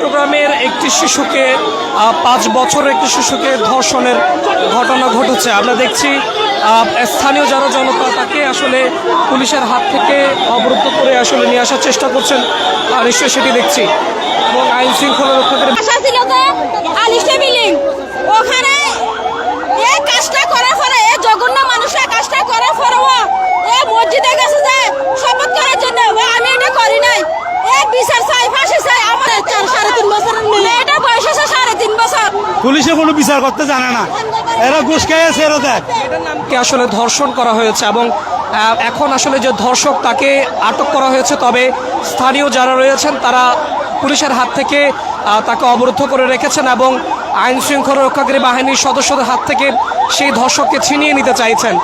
চট্টগ্রামের একটি শিশুকে 5 বছরের একটি শিশুকে ধর্ষণের ঘটনা ঘটেছে। আমরা দেখছি স্থানীয় যারা জনতা তাকে আসলে পুলিশের হাত থেকে অবরুদ্ধ করে আসলে নিয়ে আসার চেষ্টা করছেন, নিশ্চয়ই সেটি দেখছি। এবং আইন শৃঙ্খলা রক্ষাকারী ওখানে এই কাজটা করার পরে এই জঘন্য মানুষরা কাজটা করার পরেও এই মসজিদে গেছে যে শপথ করার জন্য আমি এটা করি নাই। এই বিচার চাই, ফাঁসি চাই। আমার 3.5 বছরের মেয়েটা বয়স আছে 3.5 বছর। পুলিশে কোনো বিচার করতে জানে না, এরা ঘুষ খেয়েছে। এরা দেখ এটার নামকে আসলে ধর্ষণ করা হয়েছে এবং এখন আসলে যে ধর্ষক তাকে আটক করা হয়েছে, তবে স্থানীয় যারা রয়েছেন তারা পুলিশের হাত থেকে তাকে অবরুদ্ধ করে রেখেছেন এবং আইন শৃঙ্খলা রক্ষাকারী বাহিনীর সদস্যদের হাত থেকে সেই ধর্ষককে ছিনিয়ে নিতে চাইছেন।